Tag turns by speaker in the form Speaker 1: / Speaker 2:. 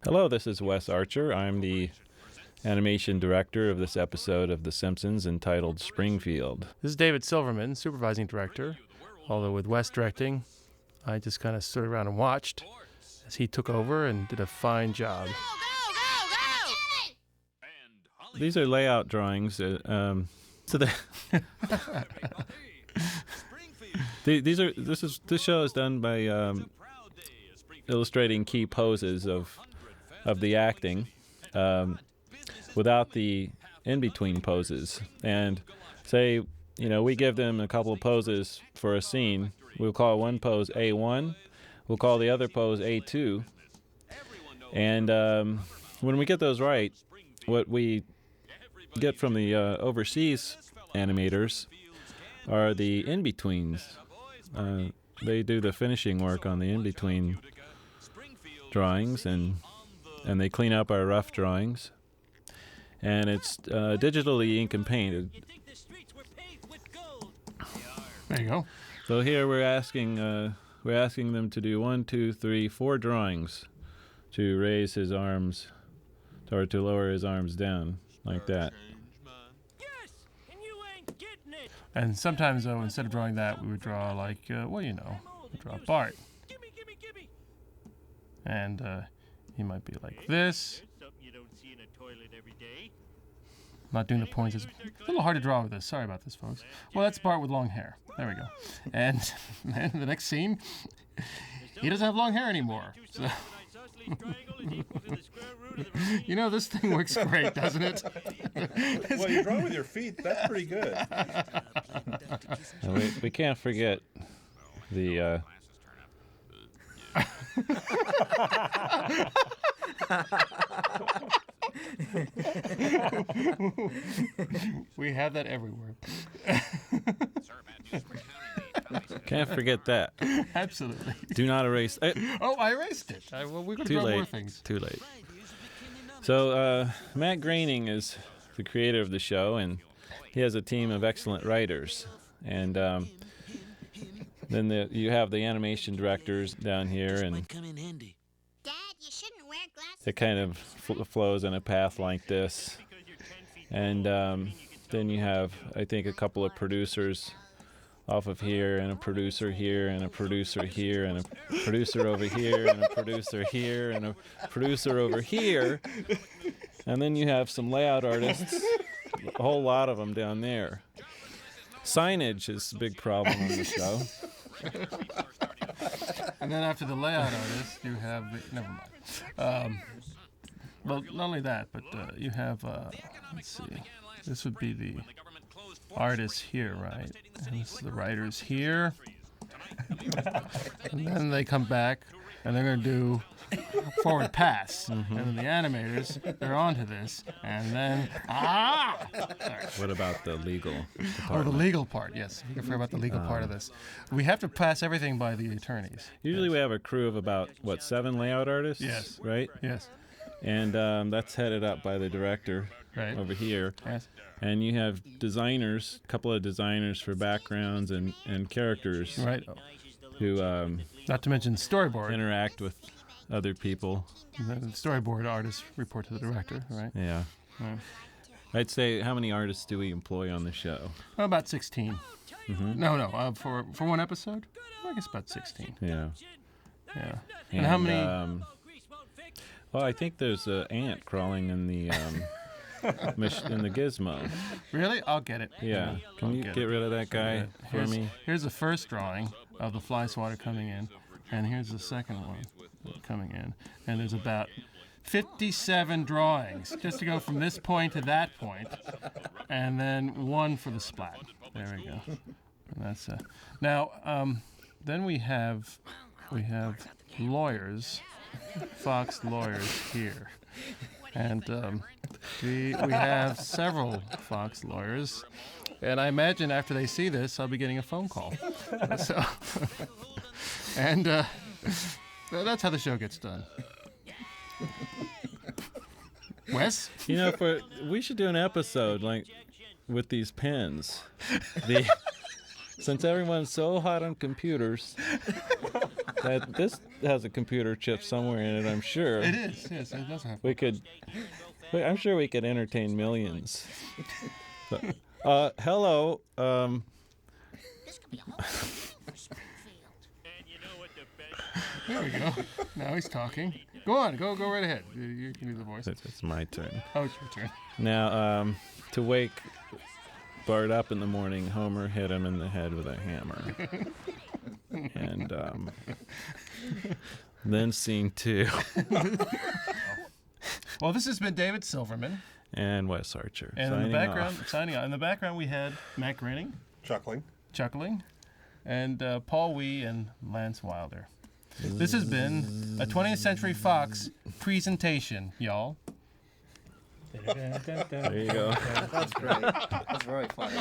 Speaker 1: Hello, this is Wes Archer. I'm the animation director of this episode of The Simpsons entitled Springfield.
Speaker 2: This is David Silverman, supervising director. Although with Wes directing, I just kind of stood around and watched as he took over and did a fine job.
Speaker 1: These are layout drawings. This show is done by illustrating key poses of the acting without the in-between poses. And say, we give them a couple of poses for a scene. We'll call one pose A1. We'll call the other pose A2. And when we get those right, what we get from the overseas animators are the in-betweens. They do the finishing work on the in-between drawings, and they clean up our rough drawings. And it's digitally ink and painted.
Speaker 2: There you go.
Speaker 1: So here we're asking them to do 1, 2, 3, 4 drawings to raise his arms, or to lower his arms down like that.
Speaker 2: And sometimes, though, instead of drawing that, we would draw we'd draw Bart. And he might be like this. Not doing the points. It's a little hard to draw with this. Sorry about this, folks. Well, that's Bart with long hair. There we go. And then the next scene, he doesn't have long hair anymore. So this thing works great, doesn't it?
Speaker 3: Well, you're drawing with your feet. That's pretty good.
Speaker 1: We can't forget the...
Speaker 2: We have that everywhere.
Speaker 1: Can't forget that.
Speaker 2: Absolutely.
Speaker 1: Do not erase...
Speaker 2: Oh, I erased it. We're going to draw more things.
Speaker 1: Too late. So Matt Groening is the creator of the show, and he has a team of excellent writers. And then you have the animation directors down here, and it kind of flows in a path like this. And then you have, I think, a couple of producers off of here, and a producer here, and a producer here, and a producer over here, and a producer here, and a producer over here. And then you have some layout artists, a whole lot of them down there. Signage is a big problem on the show.
Speaker 2: And then after the layout artist, you have never mind. Well, not only that, but you have, let's see, this would be the artists here, right? And this is the writers here. And then they come back, and they're going to do forward pass. Mm-hmm. And then the animators, they're onto this. And then,
Speaker 1: What about the legal department?
Speaker 2: Oh, the legal part, yes. We can forget about the legal part of this. We have to pass everything by the attorneys.
Speaker 1: Usually we have a crew of about, 7 layout artists?
Speaker 2: Yes.
Speaker 1: Right?
Speaker 2: Yes.
Speaker 1: And that's headed up by the director over here.
Speaker 2: Yes.
Speaker 1: And you have designers, a couple of designers for backgrounds and characters.
Speaker 2: Right.
Speaker 1: Who
Speaker 2: not to mention storyboard.
Speaker 1: Interact with other people.
Speaker 2: The storyboard artists report to the director, right?
Speaker 1: Yeah. I'd say, how many artists do we employ on the show?
Speaker 2: About 16.
Speaker 1: Mm-hmm.
Speaker 2: No. For one episode, I guess about 16.
Speaker 1: Yeah.
Speaker 2: Yeah. And how many?
Speaker 1: Well, I think there's an ant crawling in the in the gizmo.
Speaker 2: Really? I'll get it.
Speaker 1: Yeah. Can you get rid of that guy for me?
Speaker 2: Here's the first drawing of the fly swatter coming in, and here's the second one coming in. And there's about 57 drawings just to go from this point to that point, and then one for the splat. There we go. And that's now. Then we have lawyers, Fox lawyers here, and we have several Fox lawyers. And I imagine after they see this, I'll be getting a phone call. And that's how the show gets done. Wes?
Speaker 1: We should do an episode with these pens. Since everyone's so hot on computers, This has a computer chip somewhere in it, I'm sure.
Speaker 2: It is. Yes, it does have.
Speaker 1: I'm sure we could entertain millions. Hello.
Speaker 2: There we go. Now he's talking. Go on. Go right ahead. You can do the voice.
Speaker 1: It's my turn.
Speaker 2: Oh, it's your turn.
Speaker 1: Now, to wake Bart up in the morning, Homer hit him in the head with a hammer. And then scene 2.
Speaker 2: Well, this has been David Silverman.
Speaker 1: And Wes Archer.
Speaker 2: And in the background, signing off. In the background, we had Matt Groening. Chuckling. And Paul Wee and Lance Wilder. This has been a 20th Century Fox presentation, y'all.
Speaker 1: There you go.
Speaker 4: That's great. That's very funny.